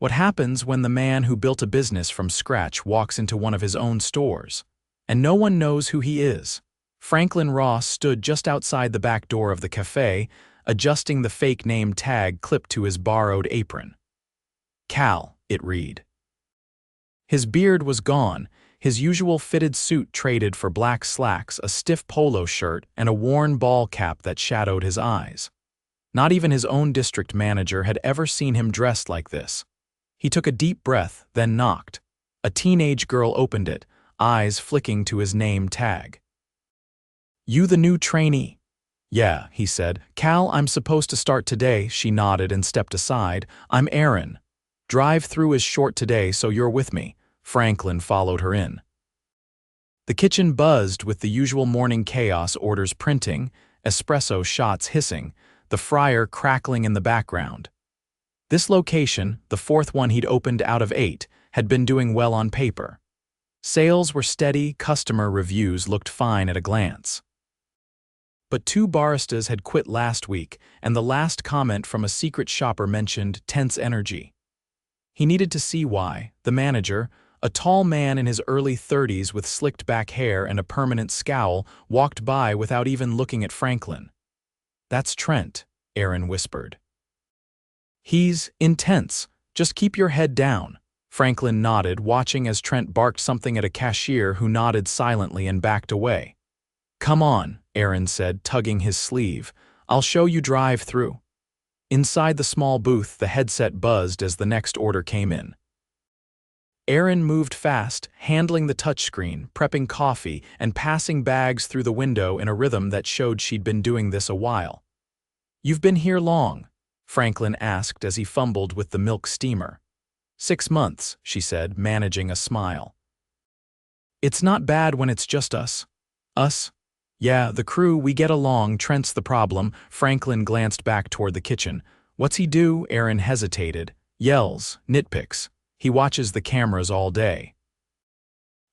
What happens when the man who built a business from scratch walks into one of his own stores? And no one knows who he is. Franklin Ross stood just outside the back door of the café, adjusting the fake name tag clipped to his borrowed apron. Cal, it read. His beard was gone, his usual fitted suit traded for black slacks, a stiff polo shirt, and a worn ball cap that shadowed his eyes. Not even his own district manager had ever seen him dressed like this. He took a deep breath, then knocked. A teenage girl opened it, eyes flicking to his name tag. "You the new trainee?" "Yeah," he said. "Cal, I'm supposed to start today." She nodded and stepped aside. "I'm Aaron. Drive-Thru is short today, so you're with me." Franklin followed her in. The kitchen buzzed with the usual morning chaos, orders printing, espresso shots hissing, the fryer crackling in the background. This location, the fourth one he'd opened out of 8, had been doing well on paper. Sales were steady, customer reviews looked fine at a glance. But 2 baristas had quit last week, and the last comment from a secret shopper mentioned tense energy. He needed to see why. The manager, a tall man in his early 30s with slicked back hair and a permanent scowl, walked by without even looking at Franklin. "That's Trent," Aaron whispered. "He's intense. Just keep your head down." Franklin nodded, watching as Trent barked something at a cashier who nodded silently and backed away. "Come on," Aaron said, tugging his sleeve. "I'll show you Drive-Thru." Inside the small booth, the headset buzzed as the next order came in. Aaron moved fast, handling the touchscreen, prepping coffee, and passing bags through the window in a rhythm that showed she'd been doing this a while. "You've been here long?" Franklin asked as he fumbled with the milk steamer. 6 months, she said, managing a smile. "It's not bad when it's just us." "Us?" "Yeah, the crew, we get along. Trent's the problem." Franklin glanced back toward the kitchen. "What's he do?" Aaron hesitated. "Yells, nitpicks. He watches the cameras all day.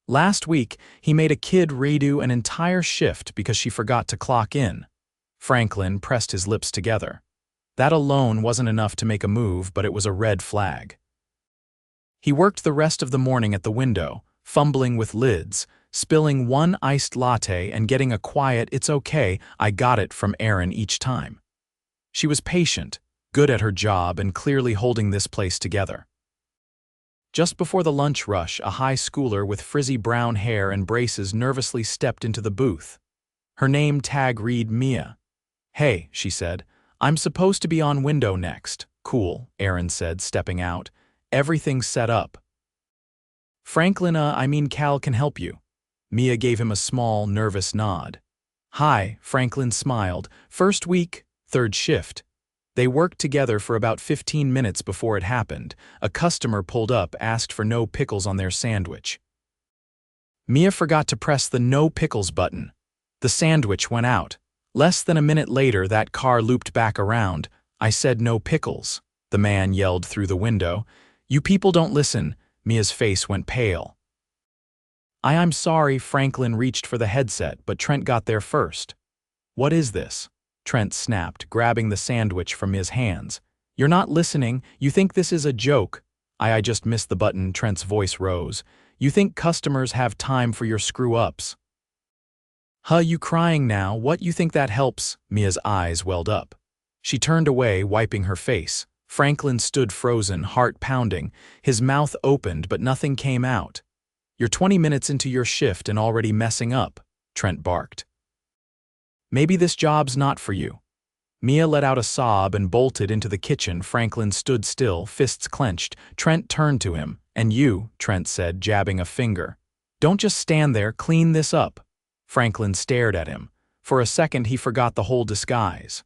Last week, he made a kid redo an entire shift because she forgot to clock in." Franklin pressed his lips together. That alone wasn't enough to make a move, but it was a red flag. He worked the rest of the morning at the window, fumbling with lids, spilling one iced latte and getting a quiet "it's okay, I got it" from Aaron each time. She was patient, good at her job, and clearly holding this place together. Just before the lunch rush, a high schooler with frizzy brown hair and braces nervously stepped into the booth. Her name tag read Mia. "Hey," she said, "I'm supposed to be on window next." "Cool," Aaron said, stepping out. "Everything's set up." Franklin, Cal can help you." Mia gave him a small, nervous nod. "Hi," Franklin smiled. "First week, third shift." They worked together for about 15 minutes before it happened. A customer pulled up, asked for no pickles on their sandwich. Mia forgot to press the no pickles button. The sandwich went out. Less than a minute later, that car looped back around. "I said no pickles," the man yelled through the window. "You people don't listen." Mia's face went pale. I'm sorry." Franklin reached for the headset, but Trent got there first. "What is this?" Trent snapped, grabbing the sandwich from Mia's hands. "You're not listening. You think this is a joke." I just missed the button." Trent's voice rose. "You think customers have time for your screw-ups?" "Huh, you crying now? What, you think that helps?" Mia's eyes welled up. She turned away, wiping her face. Franklin stood frozen, heart pounding. His mouth opened, but nothing came out. "You're 20 minutes into your shift and already messing up," Trent barked. "Maybe this job's not for you." Mia let out a sob and bolted into the kitchen. Franklin stood still, fists clenched. Trent turned to him. "And you," Trent said, jabbing a finger. "Don't just stand there, clean this up." Franklin stared at him. For a second, he forgot the whole disguise.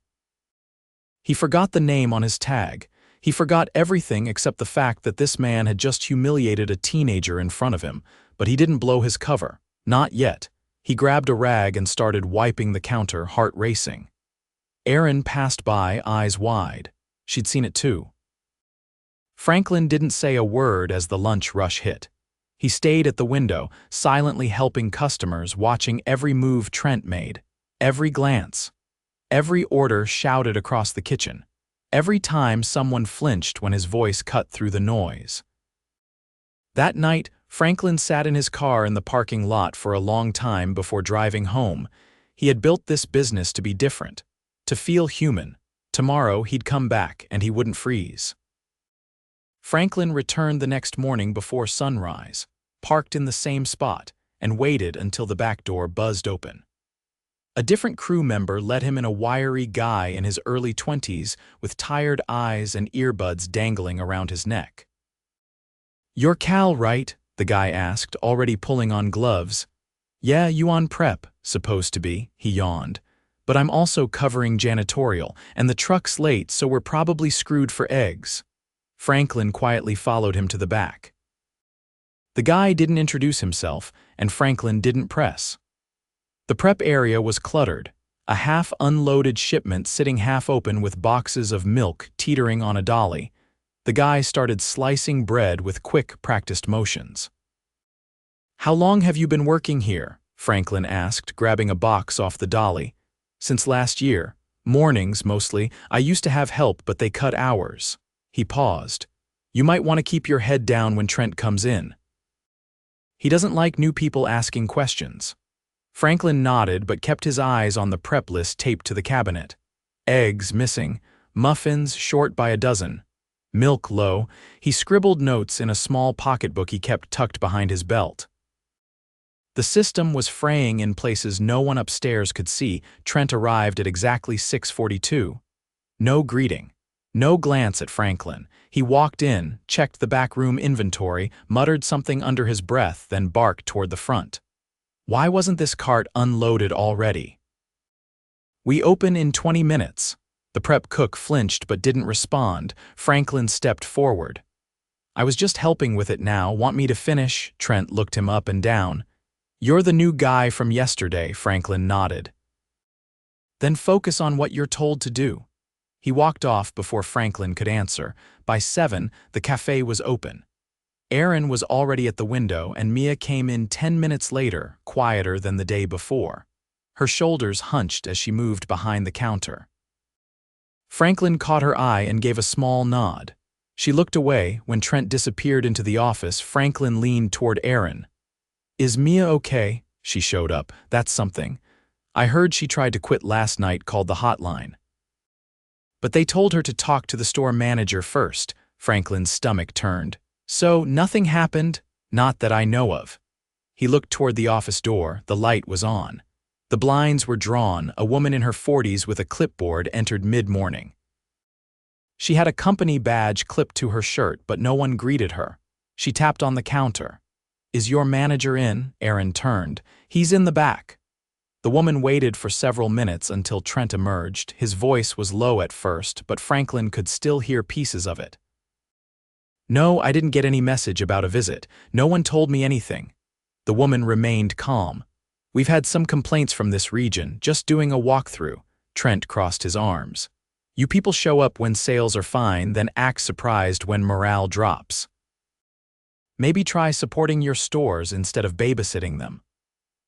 He forgot the name on his tag. He forgot everything except the fact that this man had just humiliated a teenager in front of him, but he didn't blow his cover. Not yet. He grabbed a rag and started wiping the counter, heart racing. Aaron passed by, eyes wide. She'd seen it too. Franklin didn't say a word as the lunch rush hit. He stayed at the window, silently helping customers, watching every move Trent made, every glance. Every order shouted across the kitchen. every time someone flinched when his voice cut through the noise. That night, Franklin sat in his car in the parking lot for a long time before driving home. He had built this business to be different, to feel human. Tomorrow he'd come back and he wouldn't freeze. Franklin returned the next morning before sunrise, parked in the same spot, and waited until the back door buzzed open. A different crew member let him in, a wiry guy in his early 20s with tired eyes and earbuds dangling around his neck. "You're Cal, right?" the guy asked, already pulling on gloves. "Yeah, you on prep, supposed to be," he yawned. "But I'm also covering janitorial, and the truck's late, so we're probably screwed for eggs." Franklin quietly followed him to the back. The guy didn't introduce himself, and Franklin didn't press. The prep area was cluttered, a half-unloaded shipment sitting half-open with boxes of milk teetering on a dolly. The guy started slicing bread with quick, practiced motions. "How long have you been working here?" Franklin asked, grabbing a box off the dolly. "Since last year. Mornings, mostly. I used to have help, but they cut hours." He paused. "You might want to keep your head down when Trent comes in. He doesn't like new people asking questions." Franklin nodded but kept his eyes on the prep list taped to the cabinet. Eggs missing, muffins short by a dozen, milk low. He scribbled notes in a small pocketbook he kept tucked behind his belt. The system was fraying in places no one upstairs could see. Trent arrived at exactly 6:42. No greeting. No glance at Franklin. He walked in, checked the backroom inventory, muttered something under his breath, then barked toward the front. Why wasn't this cart unloaded already? "We open in 20 minutes. The prep cook flinched but didn't respond. Franklin stepped forward. "I was just helping with it now. Want me to finish?" Trent looked him up and down. "You're the new guy from yesterday," Franklin nodded. "Then focus on what you're told to do." He walked off before Franklin could answer. By 7, the cafe was open. Erin was already at the window, and Mia came in 10 minutes later, quieter than the day before. Her shoulders hunched as she moved behind the counter. Franklin caught her eye and gave a small nod. She looked away. When Trent disappeared into the office, Franklin leaned toward Erin. "Is Mia okay?" She showed up. "That's something. I heard she tried to quit last night, called the hotline. But they told her to talk to the store manager first." Franklin's stomach turned. "So, nothing happened? Not that I know of." He looked toward the office door. The light was on. The blinds were drawn. A woman in her 40s with a clipboard entered mid-morning. She had a company badge clipped to her shirt, but no one greeted her. She tapped on the counter. "Is your manager in?" Erin turned. "He's in the back." The woman waited for several minutes until Trent emerged. His voice was low at first, but Franklin could still hear pieces of it. "No, I didn't get any message about a visit. No one told me anything." The woman remained calm. "We've had some complaints from this region, just doing a walkthrough." Trent crossed his arms. "You people show up when sales are fine, then act surprised when morale drops. Maybe try supporting your stores instead of babysitting them."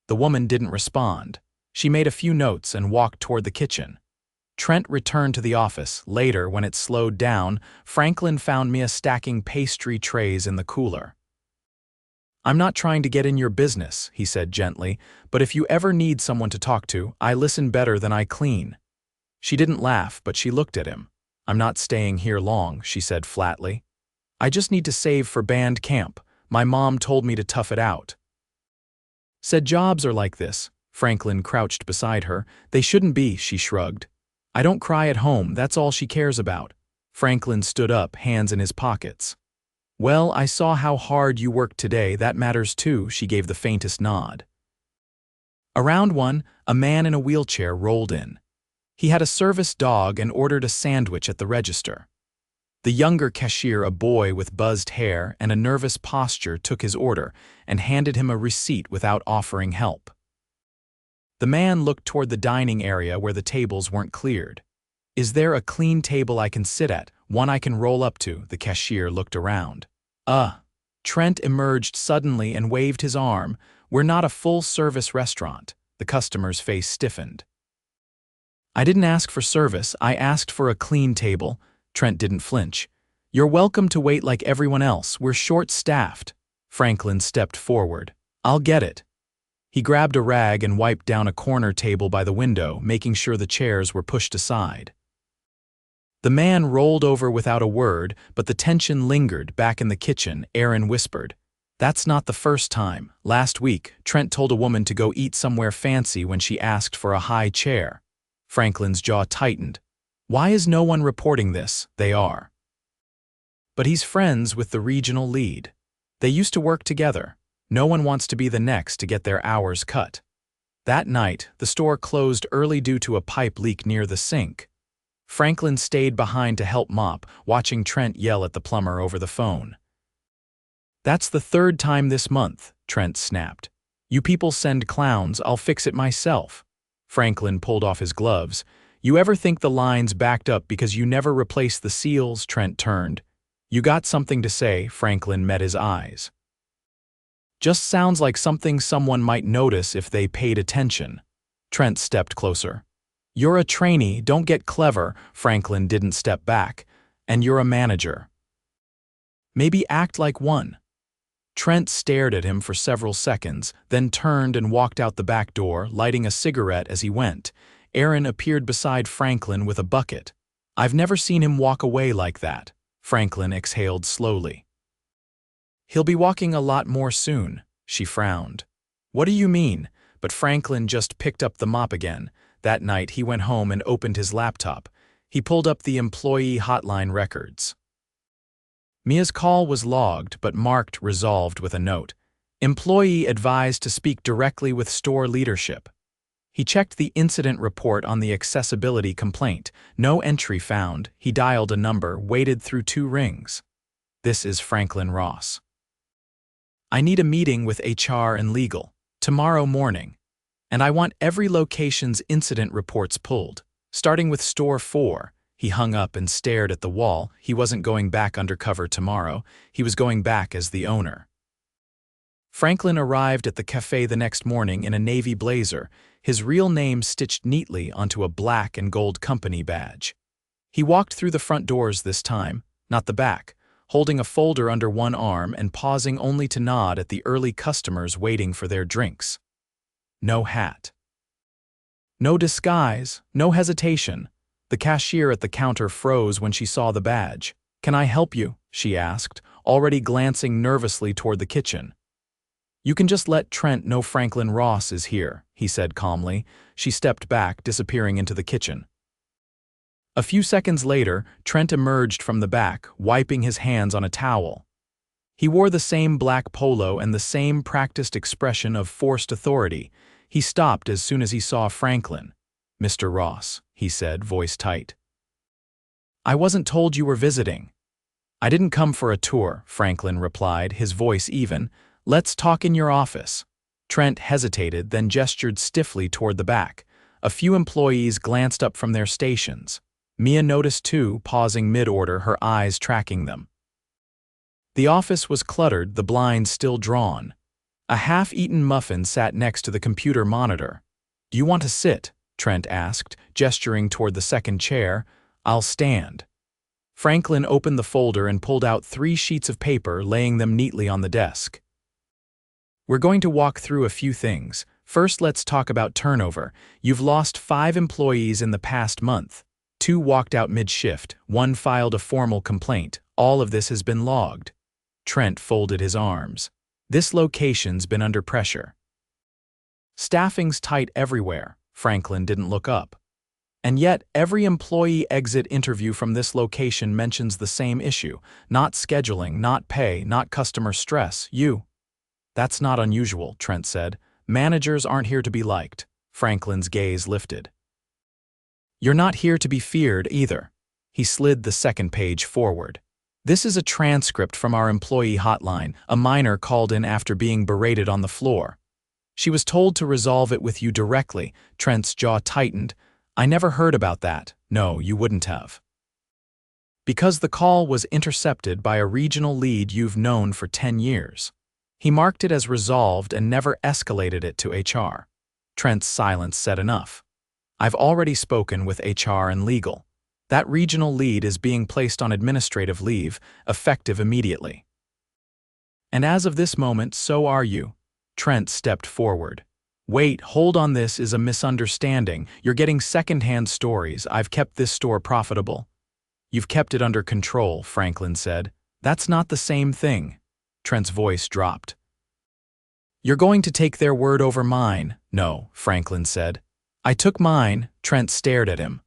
The woman didn't respond. She made a few notes and walked toward the kitchen. Trent returned to the office. Later, when it slowed down, Franklin found Mia stacking pastry trays in the cooler. "I'm not trying to get in your business," he said gently, "but if you ever need someone to talk to, I listen better than I clean." She didn't laugh, but she looked at him. "I'm not staying here long," she said flatly. "I just need to save for band camp. My mom told me to tough it out." "Said jobs are like this." Franklin crouched beside her. "They shouldn't be," she shrugged. "I don't cry at home, that's all she cares about." Franklin stood up, hands in his pockets. "Well, I saw how hard you worked today, that matters too," she gave the faintest nod. Around 1, a man in a wheelchair rolled in. He had a service dog and ordered a sandwich at the register. The younger cashier, a boy with buzzed hair and a nervous posture, took his order and handed him a receipt without offering help. The man looked toward the dining area where the tables weren't cleared. "Is there a clean table I can sit at, one I can roll up to?" The cashier looked around. Trent emerged suddenly and waved his arm. "We're not a full-service restaurant." The customer's face stiffened. "I didn't ask for service, I asked for a clean table." Trent didn't flinch. You're welcome to wait like everyone else. We're short-staffed. Franklin stepped forward. I'll get it. He grabbed a rag and wiped down a corner table by the window, making sure the chairs were pushed aside. The man rolled over without a word, but the tension lingered. Back in the kitchen, Aaron whispered, "That's not the first time. Last week, Trent told a woman to go eat somewhere fancy when she asked for a high chair." Franklin's jaw tightened. Why is no one reporting this? They are. But he's friends with the regional lead. They used to work together. No one wants to be the next to get their hours cut. That night, the store closed early due to a pipe leak near the sink. Franklin stayed behind to help mop, watching Trent yell at the plumber over the phone. "That's the third time this month," Trent snapped. "You people send clowns, I'll fix it myself." Franklin pulled off his gloves. "You ever think the line's backed up because you never replaced the seals?" Trent turned. "You got something to say?" Franklin met his eyes. "Just sounds like something someone might notice if they paid attention." Trent stepped closer. "You're a trainee, don't get clever." Franklin didn't step back. "And you're a manager. Maybe act like one." Trent stared at him for several seconds, then turned and walked out the back door, lighting a cigarette as he went. Aaron appeared beside Franklin with a bucket. "I've never seen him walk away like that." Franklin exhaled slowly. "He'll be walking a lot more soon." She frowned. "What do you mean?" But Franklin just picked up the mop again. That night, he went home and opened his laptop. He pulled up the employee hotline records. Mia's call was logged but marked resolved with a note. "Employee advised to speak directly with store leadership." He checked the incident report on the accessibility complaint. No entry found. He dialed a number, waited through 2 rings. "This is Franklin Ross. I need a meeting with HR and legal tomorrow morning. And I want every location's incident reports pulled, starting with store 4. He hung up and stared at the wall. He wasn't going back undercover tomorrow. He was going back as the owner. Franklin arrived at the cafe the next morning in a navy blazer, his real name stitched neatly onto a black and gold company badge. He walked through the front doors this time, not the back, holding a folder under one arm and pausing only to nod at the early customers waiting for their drinks. No hat. No disguise, no hesitation. The cashier at the counter froze when she saw the badge. "Can I help you?" she asked, already glancing nervously toward the kitchen. "You can just let Trent know Franklin Ross is here," he said calmly. She stepped back, disappearing into the kitchen. A few seconds later, Trent emerged from the back, wiping his hands on a towel. He wore the same black polo and the same practiced expression of forced authority. He stopped as soon as he saw Franklin. "Mr. Ross," he said, voice tight. "I wasn't told you were visiting." "I didn't come for a tour," Franklin replied, his voice even. "Let's talk in your office." Trent hesitated, then gestured stiffly toward the back. A few employees glanced up from their stations. Mia noticed too, pausing mid-order, her eyes tracking them. The office was cluttered, the blinds still drawn. A half-eaten muffin sat next to the computer monitor. "Do you want to sit?" Trent asked, gesturing toward the second chair. "I'll stand." Franklin opened the folder and pulled out 3 sheets of paper, laying them neatly on the desk. "We're going to walk through a few things. First, let's talk about turnover. You've lost 5 employees in the past month. 2 walked out mid-shift, 1 filed a formal complaint. All of this has been logged." Trent folded his arms. "This location's been under pressure. Staffing's tight everywhere." Franklin didn't look up. "And yet, every employee exit interview from this location mentions the same issue. Not scheduling, not pay, not customer stress. That's not unusual," Trent said. "Managers aren't here to be liked." Franklin's gaze lifted. "You're not here to be feared either." He slid the second page forward. "This is a transcript from our employee hotline. A minor called in after being berated on the floor. She was told to resolve it with you directly." Trent's jaw tightened. "I never heard about that." "No, you wouldn't have. Because the call was intercepted by a regional lead you've known for 10 years. He marked it as resolved and never escalated it to HR." Trent's silence said enough. "I've already spoken with HR and legal. That regional lead is being placed on administrative leave, effective immediately. And as of this moment, so are you. Trent stepped forward. Wait, hold on, this is a misunderstanding. You're getting second-hand stories. I've kept this store profitable. You've kept it under control, Franklin said. That's not the same thing. Trent's voice dropped. You're going to take their word over mine. No, Franklin said. I took mine. Trent stared at him.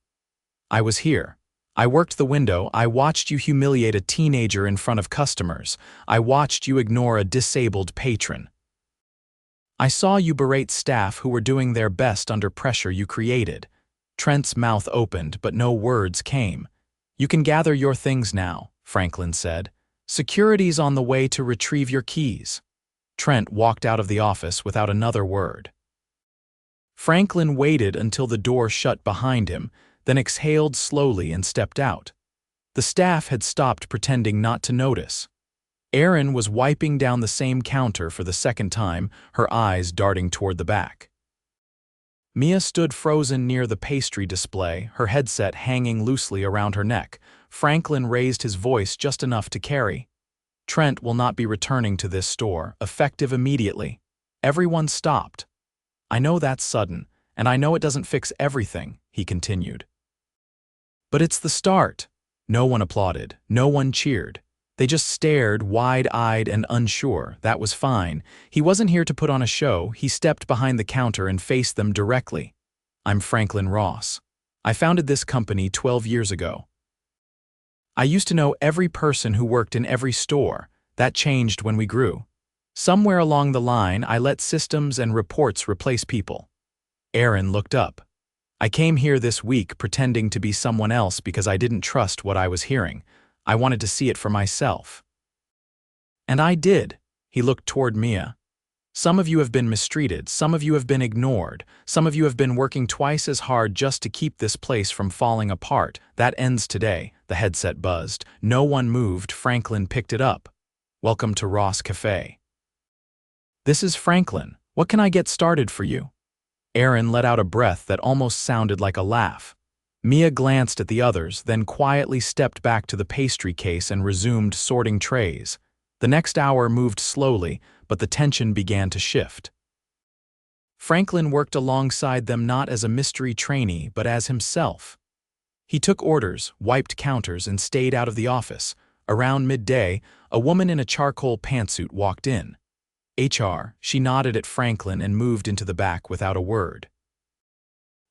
I was here. I worked the window. I watched you humiliate a teenager in front of customers. I watched you ignore a disabled patron. I saw you berate staff who were doing their best under pressure you created. Trent's mouth opened, but no words came. You can gather your things now, Franklin said. Security's on the way to retrieve your keys. Trent walked out of the office without another word. Franklin waited until the door shut behind him, then exhaled slowly and stepped out. The staff had stopped pretending not to notice. Erin was wiping down the same counter for the second time, her eyes darting toward the back. Mia stood frozen near the pastry display, her headset hanging loosely around her neck. Franklin raised his voice just enough to carry. Trent will not be returning to this store, effective immediately. Everyone stopped. I know that's sudden, and I know it doesn't fix everything, he continued. But it's the start. No one applauded, no one cheered. They just stared, wide-eyed and unsure. That was fine. He wasn't here to put on a show. He stepped behind the counter and faced them directly. I'm Franklin Ross. I founded this company 12 years ago. I used to know every person who worked in every store. That changed when we grew. Somewhere along the line, I let systems and reports replace people. Erin looked up. I came here this week pretending to be someone else because I didn't trust what I was hearing. I wanted to see it for myself. And I did. He looked toward Mia. Some of you have been mistreated, some of you have been ignored, some of you have been working twice as hard just to keep this place from falling apart. That ends today, the headset buzzed. No one moved. Franklin picked it up. Welcome to Ross Café. This is Franklin. What can I get started for you? Erin let out a breath that almost sounded like a laugh. Mia glanced at the others, then quietly stepped back to the pastry case and resumed sorting trays. The next hour moved slowly, but the tension began to shift. Franklin worked alongside them not as a mystery trainee, but as himself. He took orders, wiped counters, and stayed out of the office. Around midday, a woman in a charcoal pantsuit walked in. HR, she nodded at Franklin and moved into the back without a word.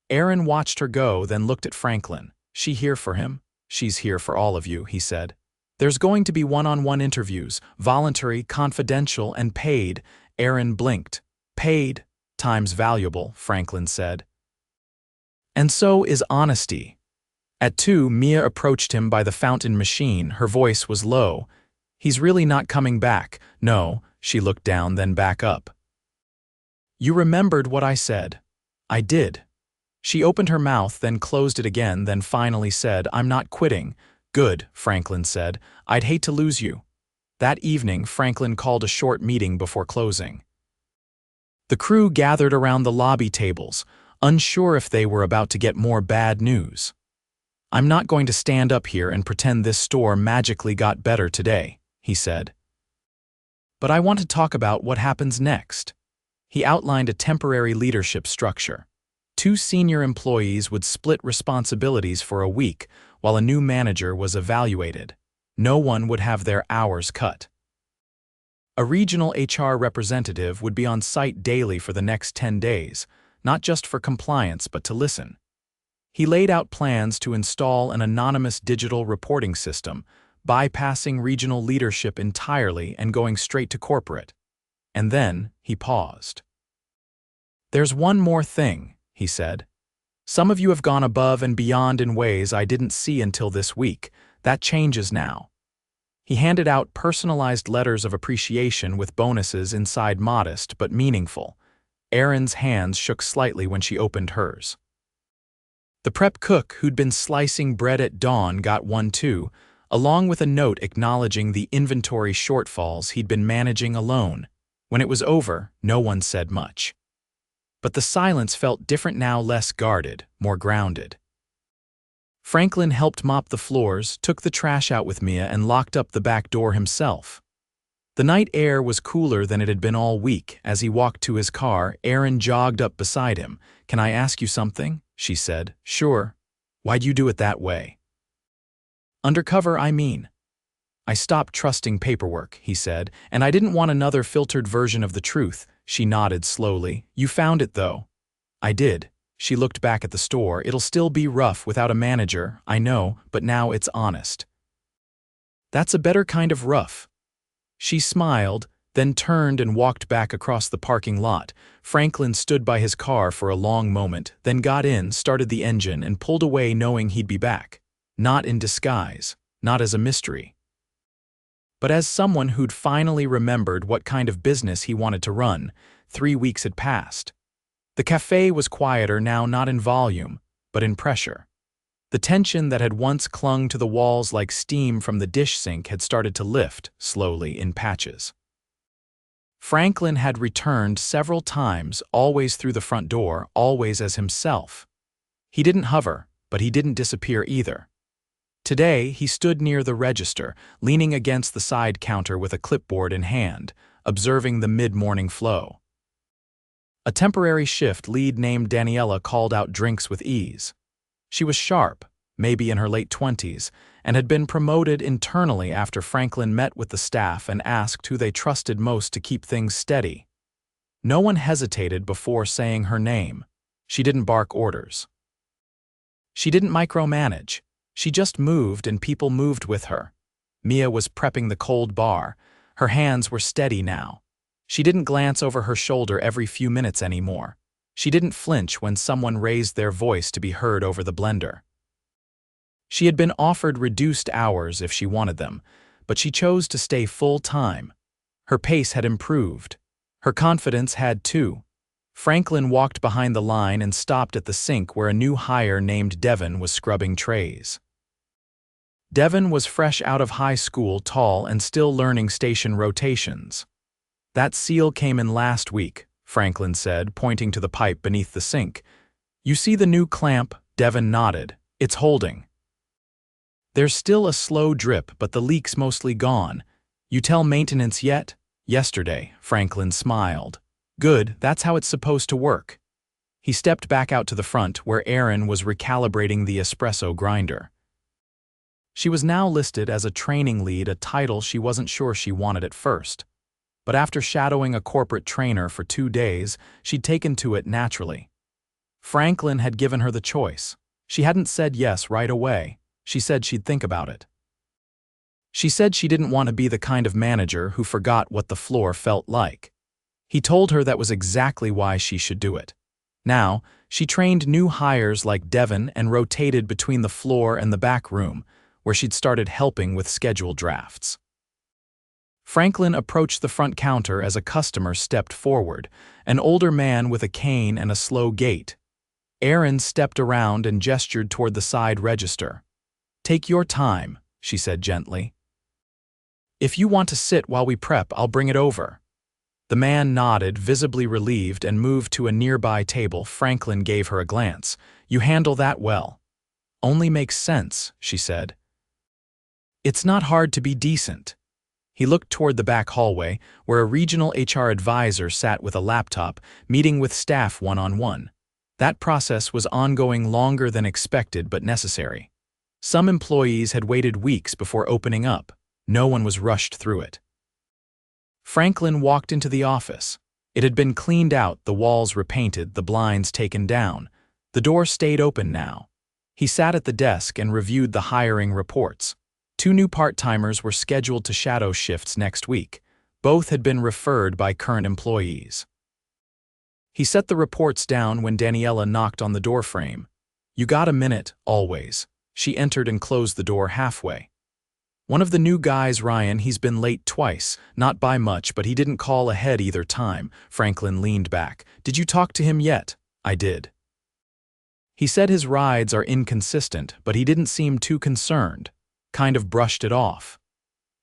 Erin watched her go, then looked at Franklin. She here for him? She's here for all of you, he said. There's going to be one-on-one interviews, voluntary, confidential, and paid. Erin blinked. Paid, time's valuable, Franklin said. And so is honesty. At 2, Mia approached him by the fountain machine. Her voice was low. He's really not coming back. No, she looked down, then back up. You remembered what I said. I did. She opened her mouth, then closed it again, then finally said, I'm not quitting. Good, Franklin said. I'd hate to lose you. That evening, Franklin called a short meeting before closing. The crew gathered around the lobby tables, unsure if they were about to get more bad news. I'm not going to stand up here and pretend this store magically got better today, he said. But I want to talk about what happens next. He outlined a temporary leadership structure. 2 senior employees would split responsibilities for a week while a new manager was evaluated. No one would have their hours cut. A regional HR representative would be on site daily for the next 10 days, not just for compliance but to listen. He laid out plans to install an anonymous digital reporting system, bypassing regional leadership entirely and going straight to corporate. And then he paused. There's one more thing, he said. Some of you have gone above and beyond in ways I didn't see until this week. That changes now. He handed out personalized letters of appreciation with bonuses inside, modest but meaningful. Erin's hands shook slightly when she opened hers. The prep cook who'd been slicing bread at dawn got one too, along with a note acknowledging the inventory shortfalls he'd been managing alone. When it was over, no one said much. But the silence felt different now, less guarded, more grounded. Franklin helped mop the floors, took the trash out with Mia, and locked up the back door himself. The night air was cooler than it had been all week. As he walked to his car, Erin jogged up beside him. "Can I ask you something?" she said. "Sure. Why'd you do it that way?" "Undercover, I mean." "I stopped trusting paperwork," he said, "and I didn't want another filtered version of the truth." She nodded slowly. "You found it, though." "I did." She looked back at the store. "It'll still be rough without a manager, I know, but now it's honest." "That's a better kind of rough." She smiled, then turned and walked back across the parking lot. Franklin stood by his car for a long moment, then got in, started the engine, and pulled away knowing he'd be back. Not in disguise, not as a mystery, but as someone who'd finally remembered what kind of business he wanted to run. 3 weeks had passed. The cafe was quieter now, not in volume, but in pressure. The tension that had once clung to the walls like steam from the dish sink had started to lift, slowly, in patches. Franklin had returned several times, always through the front door, always as himself. He didn't hover, but he didn't disappear either. Today, he stood near the register, leaning against the side counter with a clipboard in hand, observing the mid-morning flow. A temporary shift lead named Daniela called out drinks with ease. She was sharp, maybe in her late 20s, and had been promoted internally after Franklin met with the staff and asked who they trusted most to keep things steady. No one hesitated before saying her name. She didn't bark orders. She didn't micromanage. She just moved, and people moved with her. Mia was prepping the cold bar. Her hands were steady now. She didn't glance over her shoulder every few minutes anymore. She didn't flinch when someone raised their voice to be heard over the blender. She had been offered reduced hours if she wanted them, but she chose to stay full-time. Her pace had improved. Her confidence had too. Franklin walked behind the line and stopped at the sink where a new hire named Devin was scrubbing trays. Devin was fresh out of high school, tall, and still learning station rotations. "That seal came in last week," Franklin said, pointing to the pipe beneath the sink. "You see the new clamp?" Devin nodded. "It's holding. There's still a slow drip, but the leak's mostly gone. You tell maintenance yet?" "Yesterday," Franklin smiled. "Good, that's how it's supposed to work." He stepped back out to the front, where Erin was recalibrating the espresso grinder. She was now listed as a training lead, a title she wasn't sure she wanted at first. But after shadowing a corporate trainer for 2 days, she'd taken to it naturally. Franklin had given her the choice. She hadn't said yes right away. She said she'd think about it. She said she didn't want to be the kind of manager who forgot what the floor felt like. He told her that was exactly why she should do it. Now, she trained new hires like Devin and rotated between the floor and the back room, where she'd started helping with schedule drafts. Franklin approached the front counter as a customer stepped forward, an older man with a cane and a slow gait. Erin stepped around and gestured toward the side register. "Take your time," she said gently. "If you want to sit while we prep, I'll bring it over." The man nodded, visibly relieved, and moved to a nearby table. Franklin gave her a glance. "You handle that well." "Only makes sense," she said. "It's not hard to be decent." He looked toward the back hallway, where a regional HR advisor sat with a laptop, meeting with staff one-on-one. That process was ongoing longer than expected, but necessary. Some employees had waited weeks before opening up. No one was rushed through it. Franklin walked into the office. It had been cleaned out, the walls repainted, the blinds taken down. The door stayed open now. He sat at the desk and reviewed the hiring reports. 2 new part-timers were scheduled to shadow shifts next week. Both had been referred by current employees. He set the reports down when Daniela knocked on the doorframe. "You got a minute, always." She entered and closed the door halfway. "One of the new guys, Ryan, he's been late twice. Not by much, but he didn't call ahead either time." Franklin leaned back. "Did you talk to him yet?" "I did. He said his rides are inconsistent, but he didn't seem too concerned. Kind of brushed it off.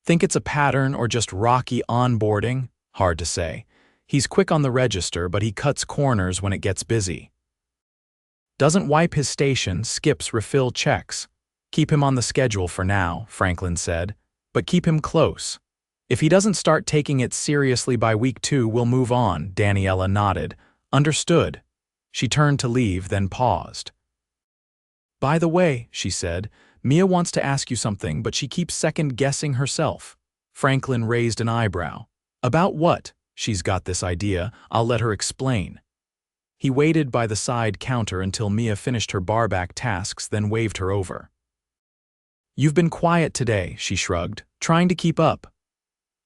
Think it's a pattern or just rocky onboarding? Hard to say. He's quick on the register, but he cuts corners when it gets busy. Doesn't wipe his station, skips refill checks." Keep him on the schedule for now, Franklin said, but keep him close. If he doesn't start taking it seriously by week 2, we'll move on, Daniela nodded. Understood. She turned to leave, then paused. By the way, she said, Mia wants to ask you something, but she keeps second-guessing herself. Franklin raised an eyebrow. About what? She's got this idea. I'll let her explain. He waited by the side counter until Mia finished her barback tasks, then waved her over. You've been quiet today, she shrugged, trying to keep up.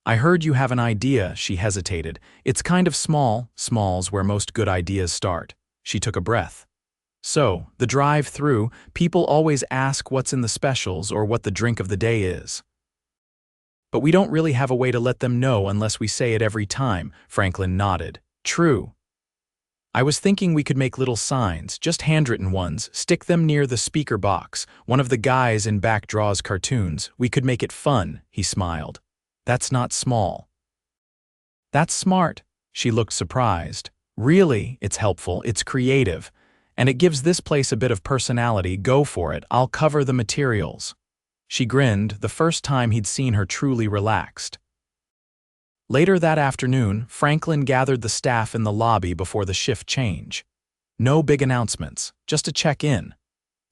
I heard you have an idea, she hesitated. It's kind of small's where most good ideas start. She took a breath. So, the drive-thru, people always ask what's in the specials or what the drink of the day is. But we don't really have a way to let them know unless we say it every time, Franklin nodded. True. I was thinking we could make little signs, just handwritten ones, stick them near the speaker box. One of the guys in back draws cartoons. We could make it fun, he smiled. That's not small. That's smart. She looked surprised. Really, it's helpful, it's creative. And it gives this place a bit of personality. Go for it, I'll cover the materials. She grinned, the first time he'd seen her truly relaxed. Later that afternoon, Franklin gathered the staff in the lobby before the shift change. No big announcements, just a check-in.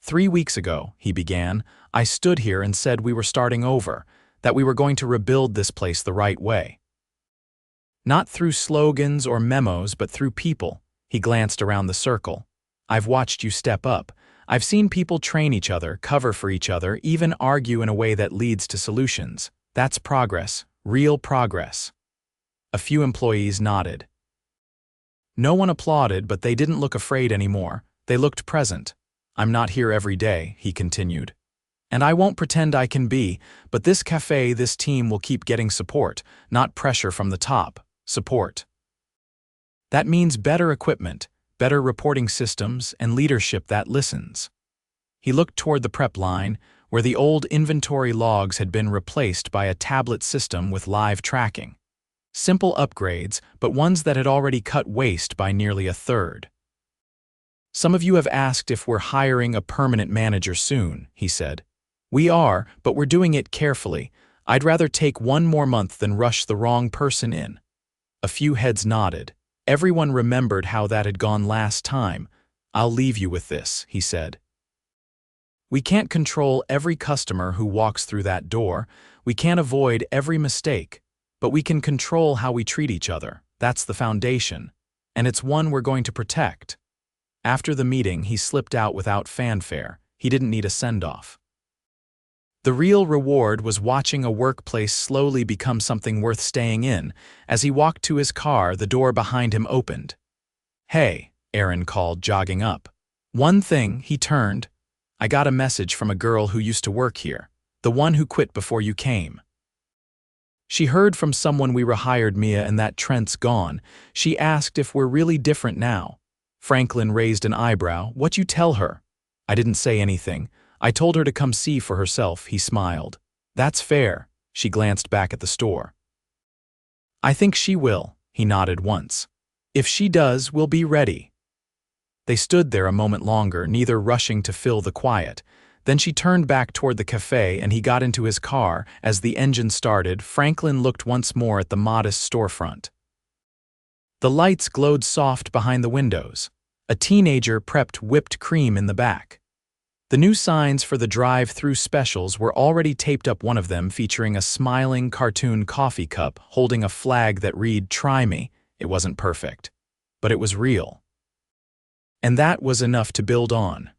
3 weeks ago, he began, I stood here and said we were starting over, that we were going to rebuild this place the right way. Not through slogans or memos, but through people. He glanced around the circle. I've watched you step up. I've seen people train each other, cover for each other, even argue in a way that leads to solutions. That's progress, real progress. A few employees nodded. No one applauded, but they didn't look afraid anymore. They looked present. I'm not here every day, he continued. And I won't pretend I can be, but this cafe, this team will keep getting support, not pressure from the top. Support. That means better equipment, better reporting systems, and leadership that listens. He looked toward the prep line, where the old inventory logs had been replaced by a tablet system with live tracking. Simple upgrades, but ones that had already cut waste by nearly a third. Some of you have asked if we're hiring a permanent manager soon, he said. We are, but we're doing it carefully. I'd rather take 1 more month than rush the wrong person in. A few heads nodded. Everyone remembered how that had gone last time. I'll leave you with this, he said. We can't control every customer who walks through that door. We can't avoid every mistake. But we can control how we treat each other. That's the foundation. And it's one we're going to protect. After the meeting, he slipped out without fanfare. He didn't need a send-off. The real reward was watching a workplace slowly become something worth staying in. As he walked to his car, the door behind him opened. Hey, Aaron called, jogging up. One thing, he turned. I got a message from a girl who used to work here, the one who quit before you came. She heard from someone we rehired Mia and that Trent's gone. She asked if we're really different now. Franklin raised an eyebrow. What you tell her? I didn't say anything. I told her to come see for herself, he smiled. That's fair. She glanced back at the store. I think she will, he nodded once. If she does, we'll be ready. They stood there a moment longer, neither rushing to fill the quiet. Then she turned back toward the cafe and he got into his car. As the engine started, Franklin looked once more at the modest storefront. The lights glowed soft behind the windows. A teenager prepped whipped cream in the back. The new signs for the drive-thru specials were already taped up, one of them featuring a smiling cartoon coffee cup holding a flag that read, "Try me." It wasn't perfect, but it was real. And that was enough to build on.